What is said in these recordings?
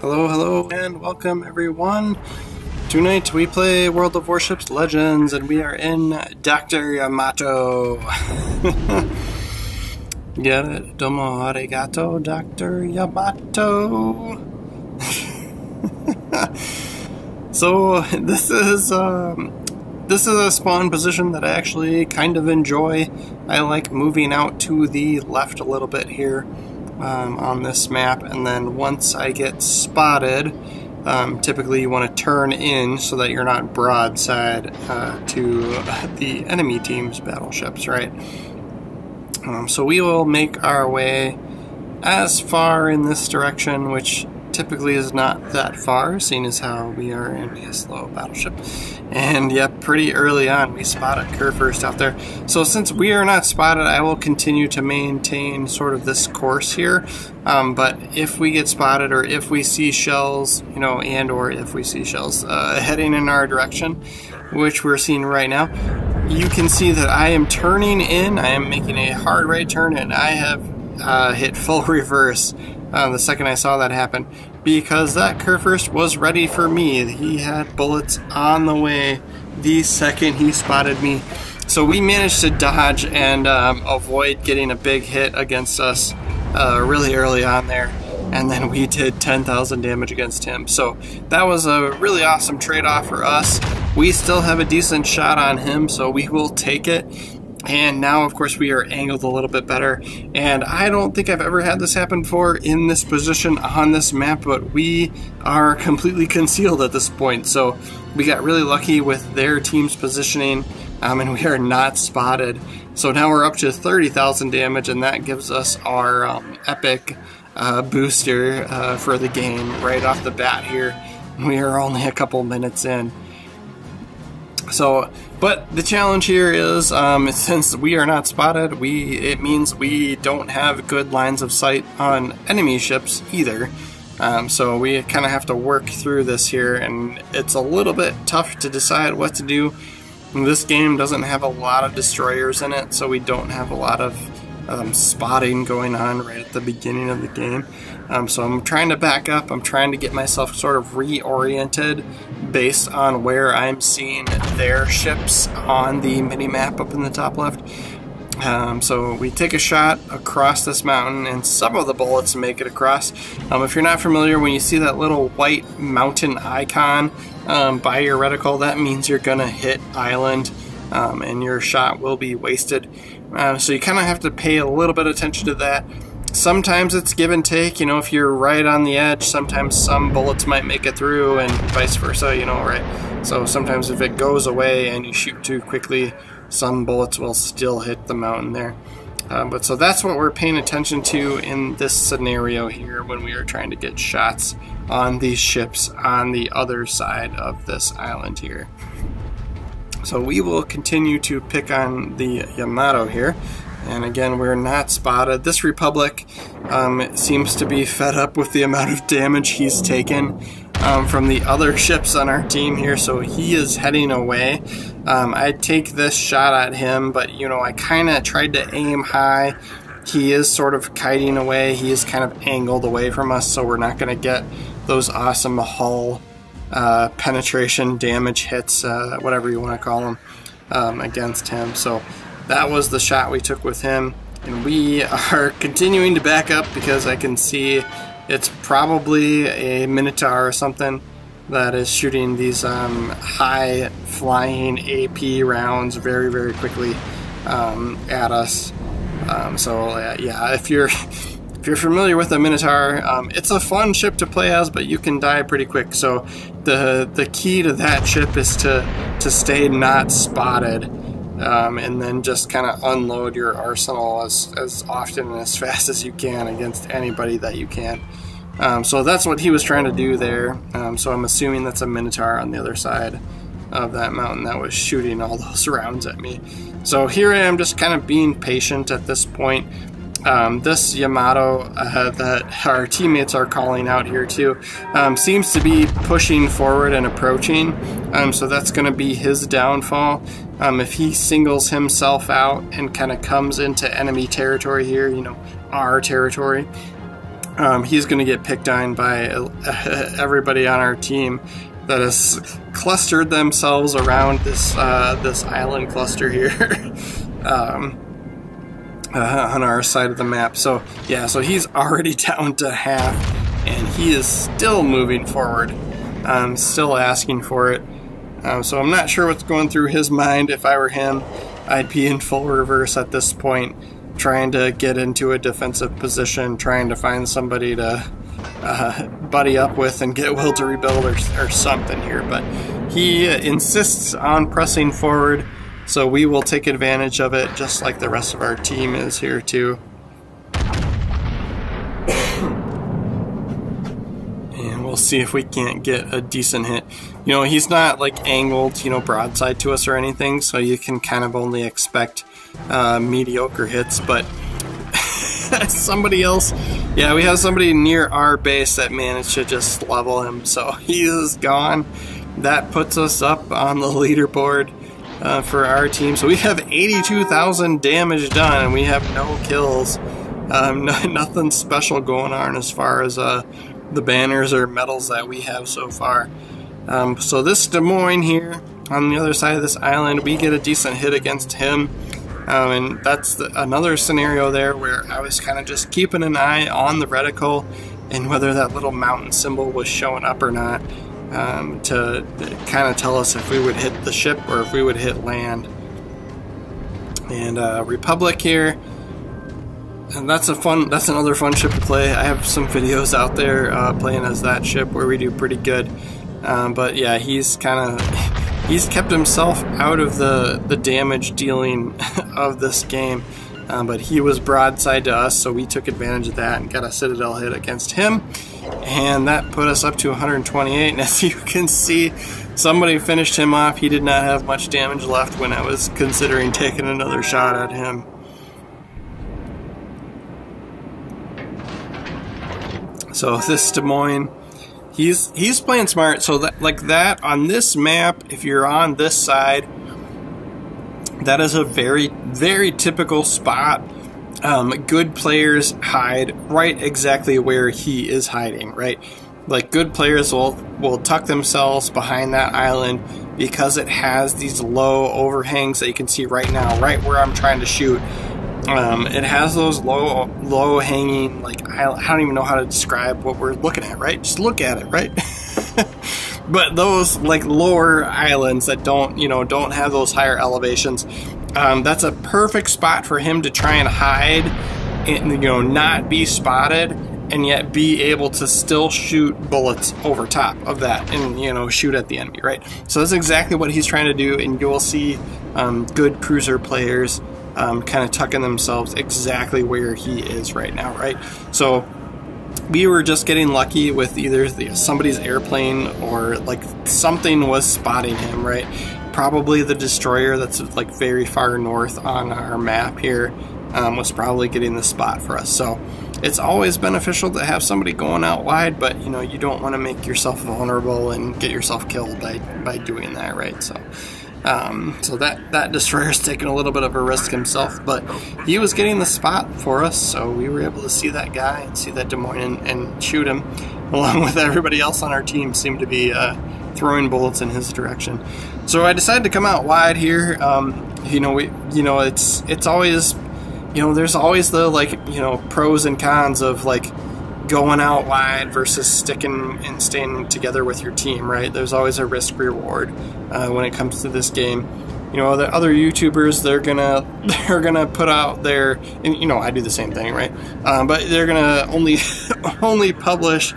Hello, hello, and welcome everyone. Tonight we play World of Warships Legends, and we are in Dr. Yamato. Get it? Domo arigato, Dr. Yamato. So this is a spawn position that I actually kind of enjoy. I like moving out to the left a little bit here on this map, and then once I get spotted, typically you want to turn in so that you're not broadside to the enemy team's battleships, right? So we will make our way as far in this direction, which typically is not that far, seeing as how we are in a slow battleship. And yep, pretty early on we spotted Kurfürst out there. So since we are not spotted, I will continue to maintain sort of this course here. But if we get spotted, or if we see shells, you know, and or if we see shells heading in our direction, which we're seeing right now, you can see that I am turning in. I am making a hard right turn, and I have hit full reverse the second I saw that happen, because that Kurfürst was ready for me. He had bullets on the way the second he spotted me. So we managed to dodge and avoid getting a big hit against us really early on there, and then we did 10,000 damage against him. So that was a really awesome trade-off for us. We still have a decent shot on him, so we will take it. And now, of course, we are angled a little bit better. And I don't think I've ever had this happen before in this position on this map, but we are completely concealed at this point. So we got really lucky with their team's positioning, and we are not spotted. So now we're up to 30,000 damage, and that gives us our epic booster for the game right off the bat here. We are only a couple minutes in. So, but the challenge here is, since we are not spotted, it means we don't have good lines of sight on enemy ships either. So we kind of have to work through this here, and it's a little bit tough to decide what to do. This game doesn't have a lot of destroyers in it, so we don't have a lot of spotting going on right at the beginning of the game. So I'm trying to back up. I'm trying to get myself sort of reoriented based on where I'm seeing their ships on the mini-map up in the top left. So we take a shot across this mountain, and some of the bullets make it across. If you're not familiar, when you see that little white mountain icon by your reticle, that means you're gonna hit island, and your shot will be wasted. So you kind of have to pay a little bit of attention to that. Sometimes it's give and take, you know, if you're right on the edge, sometimes some bullets might make it through, and vice versa, you know, right? So sometimes if it goes away and you shoot too quickly, some bullets will still hit the mountain there. But so that's what we're paying attention to in this scenario here when we are trying to get shots on these ships on the other side of this island here. So we will continue to pick on the Yamato here. And again, we're not spotted. This Republic seems to be fed up with the amount of damage he's taken from the other ships on our team here, so he is heading away. I'd take this shot at him, but you know, I kind of tried to aim high. He is sort of kiting away. He is kind of angled away from us, so we're not going to get those awesome hull penetration damage hits, whatever you want to call them, against him. So that was the shot we took with him, and we are continuing to back up because I can see it's probably a Minotaur or something that is shooting these high flying AP rounds very, very quickly at us. Yeah, if you're familiar with the Minotaur, it's a fun ship to play as, but you can die pretty quick. So the key to that ship is to stay not spotted. And then just kind of unload your arsenal as often and as fast as you can against anybody that you can. So that's what he was trying to do there. So I'm assuming that's a Minotaur on the other side of that mountain that was shooting all those rounds at me. So here I am, just kind of being patient at this point. This Yamato that our teammates are calling out here too seems to be pushing forward and approaching, so that's going to be his downfall. If he singles himself out and kind of comes into enemy territory here, you know, our territory, he's going to get picked on by everybody on our team that has clustered themselves around this this island cluster here on our side of the map. So yeah, so he's already down to half, and he is still moving forward, still asking for it. So I'm not sure what's going through his mind. If I were him, I'd be in full reverse at this point, trying to get into a defensive position, trying to find somebody to buddy up with and get will to rebuild or something here. But he insists on pressing forward, so we will take advantage of it just like the rest of our team is here too. And we'll see if we can't get a decent hit. You know, he's not like angled, you know, broadside to us or anything, so you can kind of only expect mediocre hits. But somebody else, yeah, we have somebody near our base that managed to just level him, so he is gone. That puts us up on the leaderboard for our team. So we have 82,000 damage done, and we have no kills. Nothing special going on as far as the banners or medals that we have so far. So this Des Moines here on the other side of this island, we get a decent hit against him. And that's another scenario there where I was kind of just keeping an eye on the reticle and whether that little mountain symbol was showing up or not, to kind of tell us if we would hit the ship or if we would hit land. And Republic here, and that's another fun ship to play. I have some videos out there playing as that ship where we do pretty good. But yeah, he's kept himself out of the damage dealing of this game, but he was broadside to us, so we took advantage of that and got a Citadel hit against him, and that put us up to 128. And as you can see, somebody finished him off. He did not have much damage left when I was considering taking another shot at him. So this Des Moines, he's playing smart. So that, like that on this map, if you're on this side, that is a very, very typical spot. Good players hide right exactly where he is hiding, right? Like good players will tuck themselves behind that island because it has these low overhangs that you can see right now, right where I'm trying to shoot. It has those low hanging, like, I don't even know how to describe what we're looking at, right? Just look at it, right? But those like lower islands that don't have those higher elevations, that's a perfect spot for him to try and hide and, not be spotted, and yet be able to still shoot bullets over top of that and, shoot at the enemy, right? So that's exactly what he's trying to do, and you will see good cruiser players kind of tucking themselves exactly where he is right now, right? So we were just getting lucky with either somebody's airplane or like something was spotting him, right? Probably the destroyer that's like very far north on our map here was probably getting the spot for us. So it's always beneficial to have somebody going out wide, but you don't want to make yourself vulnerable and get yourself killed by doing that, right? So so that destroyer's taking a little bit of a risk himself, but he was getting the spot for us, so we were able to see that guy and see that Des Moines and shoot him, along with everybody else on our team seemed to be throwing bullets in his direction. So I decided to come out wide here. It's always, there's always the pros and cons of like going out wide versus sticking and staying together with your team, right? There's always a risk reward when it comes to this game. The other YouTubers, they're gonna put out their, and I do the same thing, right? But they're gonna only publish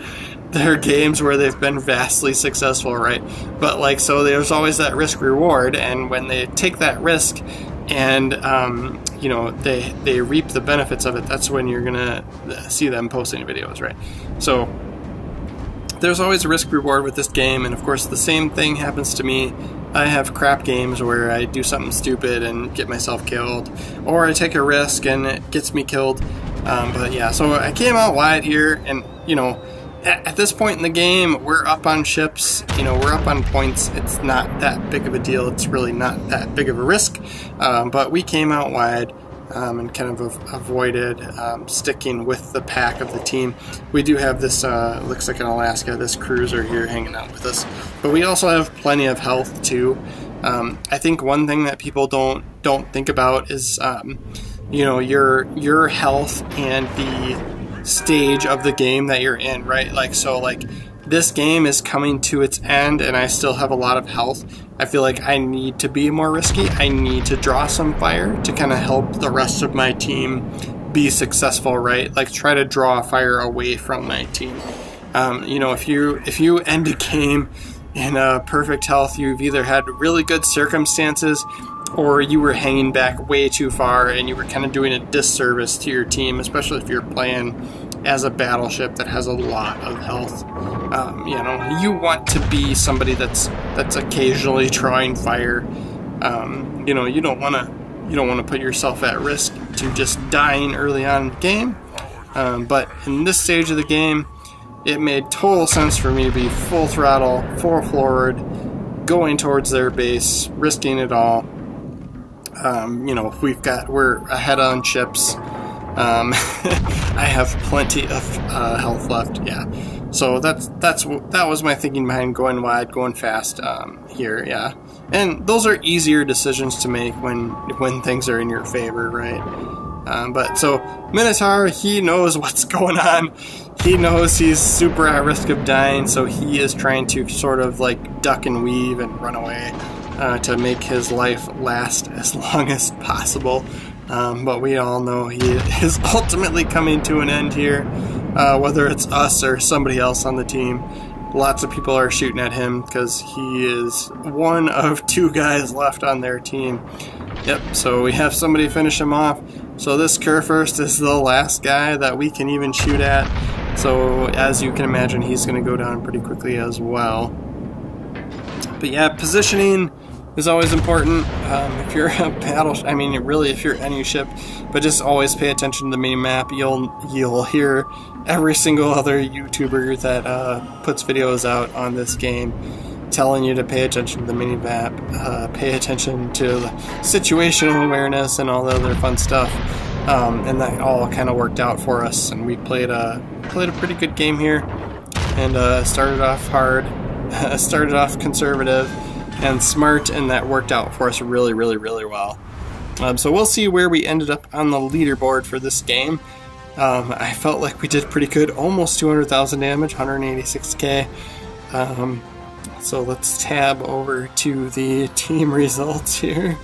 their games where they've been vastly successful, right? But so there's always that risk reward, and when they take that risk and they reap the benefits of it, that's when you're gonna see them posting videos, right? So there's always a risk reward with this game, and of course the same thing happens to me. I have crap games where I do something stupid and get myself killed, or I take a risk and it gets me killed. But yeah, so I came out wide here, and at this point in the game, we're up on ships, we're up on points. It's not that big of a deal. It's really not that big of a risk. But we came out wide, and kind of avoided sticking with the pack of the team. We do have this, looks like an Alaska, this cruiser here hanging out with us. But we also have plenty of health too. I think one thing that people don't think about is, you know, your health and the stage of the game that you're in, right? Like, so like this game is coming to its end and I still have a lot of health. I feel like I need to be more risky. I need to draw some fire to kind of help the rest of my team be successful, right? Like try to draw fire away from my team. You know, if you end a game in perfect health, you've either had really good circumstances or you were hanging back way too far and you were kind of doing a disservice to your team, especially if you're playing as a battleship that has a lot of health. You know, you want to be somebody that's occasionally drawing fire. You know, you don't want to put yourself at risk to just dying early on in the game. But in this stage of the game, it made total sense for me to be full throttle, full forward, going towards their base, risking it all. You know, we're ahead on ships. I have plenty of health left. Yeah, so that was my thinking behind going wide, going fast here. Yeah, and those are easier decisions to make when things are in your favor, right? But so Minotaur, he knows what's going on. He knows he's super at risk of dying, so he is trying to sort of like duck and weave and run away to make his life last as long as possible. But we all know he is ultimately coming to an end here, whether it's us or somebody else on the team. Lots of people are shooting at him because he is one of 2 guys left on their team. Yep, so we have somebody finish him off. So this Kurfürst is the last guy that we can even shoot at. So as you can imagine, he's going to go down pretty quickly as well. But yeah, positioning is always important. If you're a battleship, I mean, really, if you're any ship, but just always pay attention to the mini-map. You'll hear every single other YouTuber that puts videos out on this game telling you to pay attention to the mini-map, pay attention to the situational awareness and all the other fun stuff. And that all kind of worked out for us, and we played a pretty good game here, and started off hard, started off conservative and smart, and that worked out for us really well. So we'll see where we ended up on the leaderboard for this game. I felt like we did pretty good, almost 200,000 damage, 186k. So let's tab over to the team results here.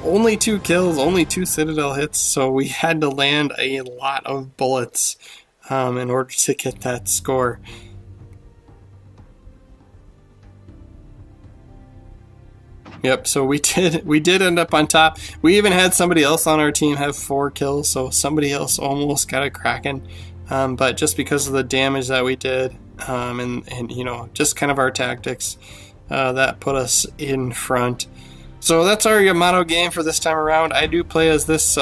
Only 2 kills, only 2 Citadel hits, so we had to land a lot of bullets in order to get that score. Yep, so we did end up on top. We even had somebody else on our team have 4 kills, so somebody else almost got a Kraken. But just because of the damage that we did, and you know, just kind of our tactics, that put us in front. So that's our YAMATO game for this time around. I do play as this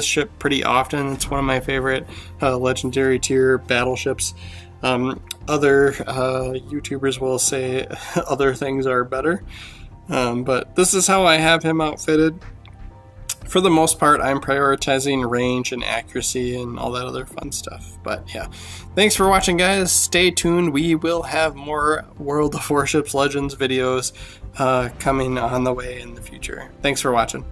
ship pretty often. It's one of my favorite legendary tier battleships. Other YouTubers will say other things are better, but this is how I have him outfitted. For the most part, I'm prioritizing range and accuracy and all that other fun stuff. But yeah, thanks for watching, guys. Stay tuned. We will have more World of Warships Legends videos coming on the way in the future. Thanks for watching.